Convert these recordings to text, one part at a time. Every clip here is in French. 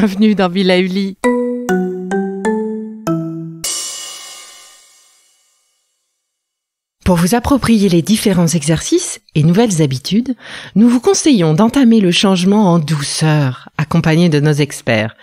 bienvenue dans Villa Uli. Pour vous approprier les différents exercices et nouvelles habitudes, nous vous conseillons d'entamer le changement en douceur, accompagné de nos experts.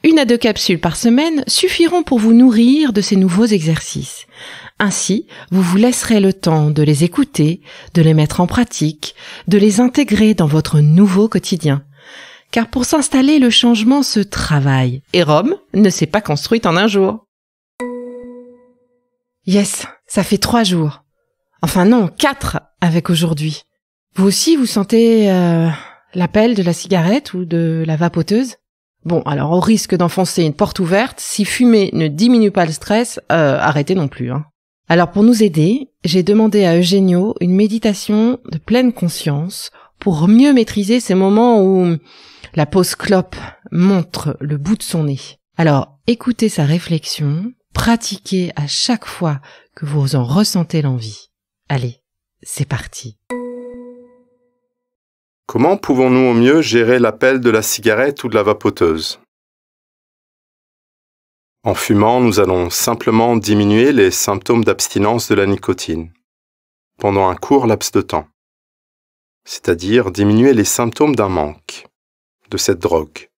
1 à 2 capsules par semaine suffiront pour vous nourrir de ces nouveaux exercices. Ainsi, vous vous laisserez le temps de les écouter, de les mettre en pratique, de les intégrer dans votre nouveau quotidien. Car pour s'installer, le changement se travaille. Et Rome ne s'est pas construite en un jour. Yes, ça fait 3 jours. Enfin non, 4 avec aujourd'hui. Vous aussi, vous sentez l'appel de la cigarette ou de la vapoteuse ? Bon, alors au risque d'enfoncer une porte ouverte, si fumer ne diminue pas le stress, arrêtez non plus. Alors pour nous aider, j'ai demandé à Eugenio une méditation de pleine conscience pour mieux maîtriser ces moments où la pause clope montre le bout de son nez. Alors écoutez sa réflexion, pratiquez à chaque fois que vous en ressentez l'envie. Allez, c'est parti. Comment pouvons-nous au mieux gérer l'appel de la cigarette ou de la vapoteuse ? En fumant, nous allons simplement diminuer les symptômes d'abstinence de la nicotine pendant un court laps de temps, c'est-à-dire diminuer les symptômes d'un manque de cette drogue.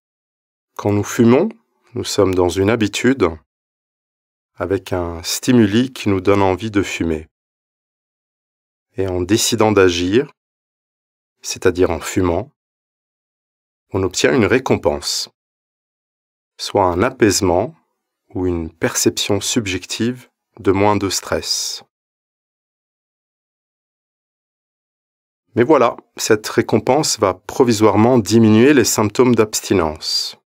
Quand nous fumons, nous sommes dans une habitude avec un stimuli qui nous donne envie de fumer. Et en décidant d'agir, c'est-à-dire en fumant, on obtient une récompense, soit un apaisement ou une perception subjective de moins de stress. Mais voilà, cette récompense va provisoirement diminuer les symptômes d'abstinence.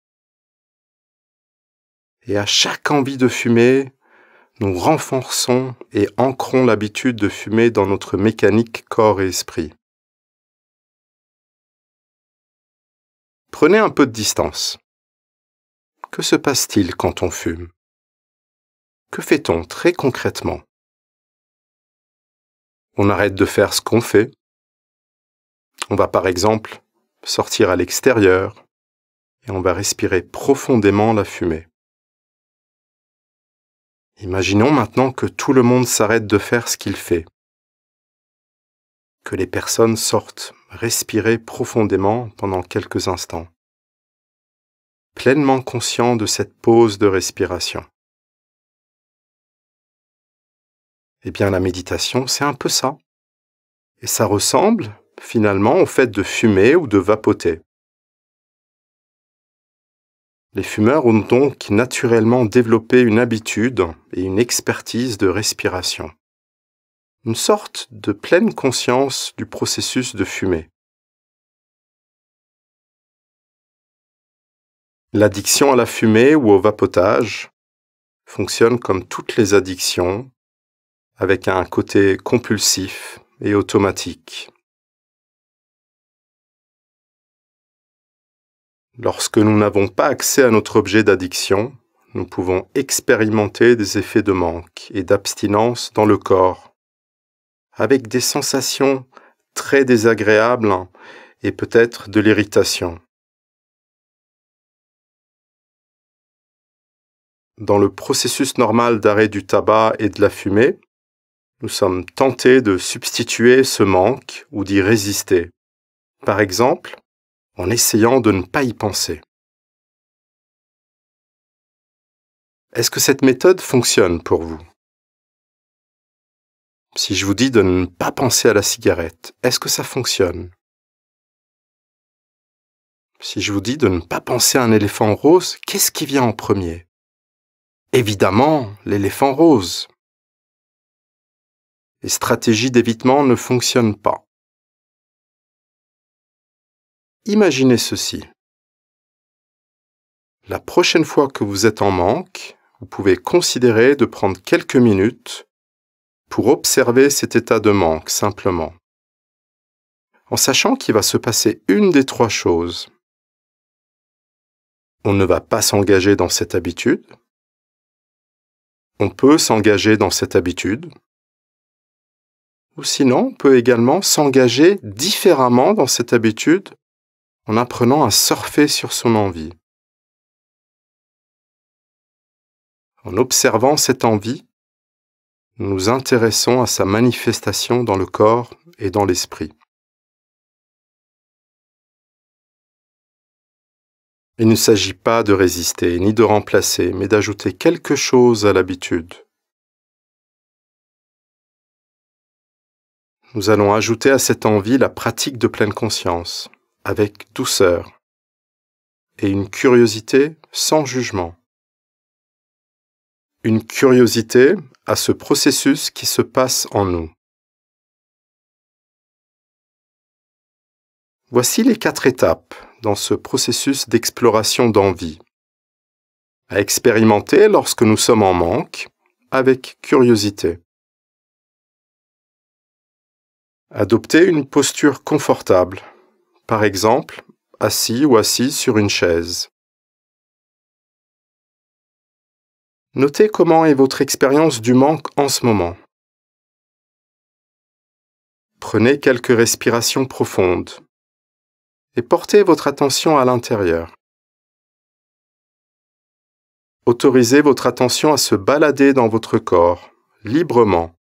Et à chaque envie de fumer, nous renforçons et ancrons l'habitude de fumer dans notre mécanique corps et esprit. Prenez un peu de distance. Que se passe-t-il quand on fume ? Que fait-on très concrètement ? On arrête de faire ce qu'on fait. On va par exemple sortir à l'extérieur et on va respirer profondément la fumée. Imaginons maintenant que tout le monde s'arrête de faire ce qu'il fait. Que les personnes sortent respirer profondément pendant quelques instants, pleinement conscients de cette pause de respiration. Eh bien, la méditation, c'est un peu ça. Et ça ressemble, finalement, au fait de fumer ou de vapoter. Les fumeurs ont donc naturellement développé une habitude et une expertise de respiration. Une sorte de pleine conscience du processus de fumer. L'addiction à la fumée ou au vapotage fonctionne comme toutes les addictions, avec un côté compulsif et automatique. Lorsque nous n'avons pas accès à notre objet d'addiction, nous pouvons expérimenter des effets de manque et d'abstinence dans le corps, avec des sensations très désagréables et peut-être de l'irritation. Dans le processus normal d'arrêt du tabac et de la fumée, nous sommes tentés de substituer ce manque ou d'y résister. Par exemple, en essayant de ne pas y penser. Est-ce que cette méthode fonctionne pour vous ? Si je vous dis de ne pas penser à la cigarette, est-ce que ça fonctionne ? Si je vous dis de ne pas penser à un éléphant rose, qu'est-ce qui vient en premier ? Évidemment, l'éléphant rose. Les stratégies d'évitement ne fonctionnent pas. Imaginez ceci. La prochaine fois que vous êtes en manque, vous pouvez considérer de prendre quelques minutes pour observer cet état de manque simplement, en sachant qu'il va se passer une des 3 choses. On ne va pas s'engager dans cette habitude. On peut s'engager dans cette habitude. Ou sinon, on peut également s'engager différemment dans cette habitude en apprenant à surfer sur son envie. En observant cette envie, nous nous intéressons à sa manifestation dans le corps et dans l'esprit. Il ne s'agit pas de résister ni de remplacer, mais d'ajouter quelque chose à l'habitude. Nous allons ajouter à cette envie la pratique de pleine conscience, avec douceur, et une curiosité sans jugement. Une curiosité à ce processus qui se passe en nous. Voici les 4 étapes dans ce processus d'exploration d'envie, à expérimenter lorsque nous sommes en manque, avec curiosité. Adoptez une posture confortable, par exemple, assis ou assise sur une chaise. Notez comment est votre expérience du manque en ce moment. Prenez quelques respirations profondes et portez votre attention à l'intérieur. Autorisez votre attention à se balader dans votre corps, librement.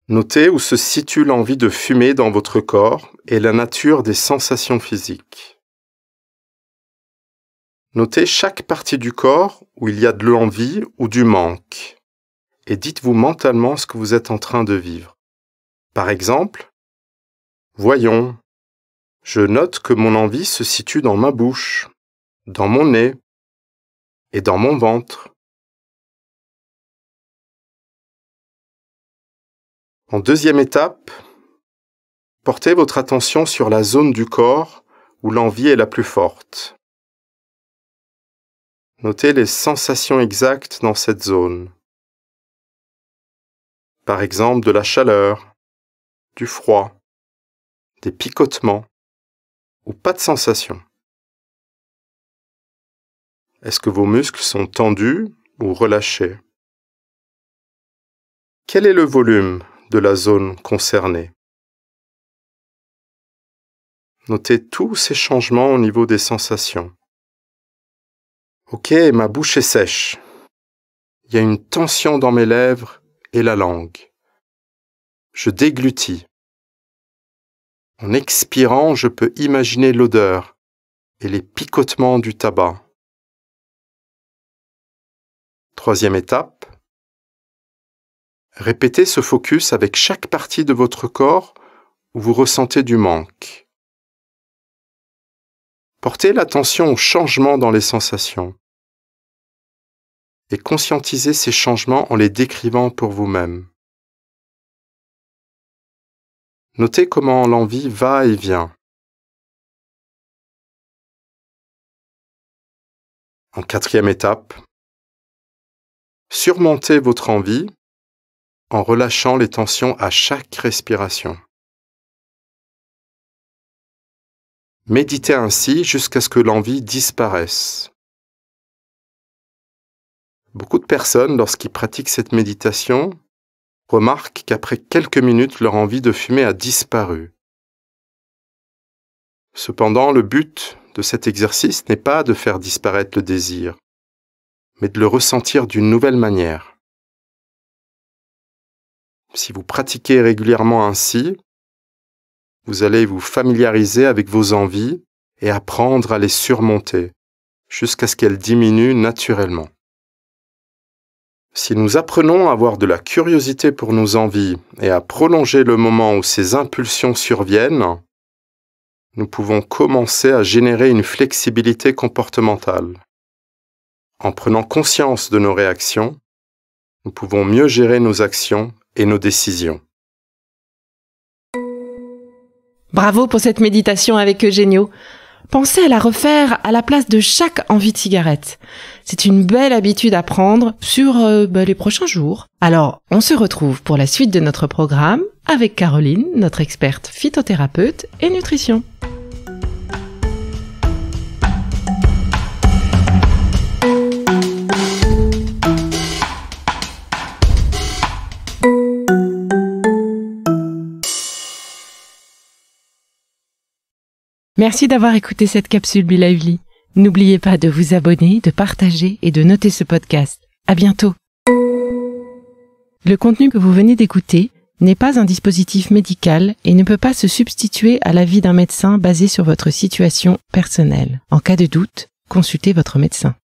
Notez où se situe l'envie de fumer dans votre corps et la nature des sensations physiques. Notez chaque partie du corps où il y a de l'envie ou du manque et dites-vous mentalement ce que vous êtes en train de vivre. Par exemple, voyons, je note que mon envie se situe dans ma bouche, dans mon nez et dans mon ventre. En deuxième étape, portez votre attention sur la zone du corps où l'envie est la plus forte. Notez les sensations exactes dans cette zone. Par exemple, de la chaleur, du froid, des picotements ou pas de sensation. Est-ce que vos muscles sont tendus ou relâchés? Quel est le volume de la zone concernée? Notez tous ces changements au niveau des sensations. Ok, ma bouche est sèche. Il y a une tension dans mes lèvres et la langue. Je déglutis. En expirant, je peux imaginer l'odeur et les picotements du tabac. Troisième étape. Répétez ce focus avec chaque partie de votre corps où vous ressentez du manque. Portez l'attention aux changements dans les sensations et conscientisez ces changements en les décrivant pour vous-même. Notez comment l'envie va et vient. En quatrième étape, surmontez votre envie en relâchant les tensions à chaque respiration. Méditez ainsi jusqu'à ce que l'envie disparaisse. Beaucoup de personnes, lorsqu'ils pratiquent cette méditation, remarquent qu'après quelques minutes, leur envie de fumer a disparu. Cependant, le but de cet exercice n'est pas de faire disparaître le désir, mais de le ressentir d'une nouvelle manière. Si vous pratiquez régulièrement ainsi, vous allez vous familiariser avec vos envies et apprendre à les surmonter jusqu'à ce qu'elles diminuent naturellement. Si nous apprenons à avoir de la curiosité pour nos envies et à prolonger le moment où ces impulsions surviennent, nous pouvons commencer à générer une flexibilité comportementale. En prenant conscience de nos réactions, nous pouvons mieux gérer nos actions et nos décisions. Bravo pour cette méditation avec Eugenio. Pensez à la refaire à la place de chaque envie de cigarette. C'est une belle habitude à prendre sur les prochains jours. Alors, on se retrouve pour la suite de notre programme avec Caroline, notre experte phytothérapeute et nutrition. Merci d'avoir écouté cette capsule Be Lively. N'oubliez pas de vous abonner, de partager et de noter ce podcast. À bientôt. Le contenu que vous venez d'écouter n'est pas un dispositif médical et ne peut pas se substituer à l'avis d'un médecin basé sur votre situation personnelle. En cas de doute, consultez votre médecin.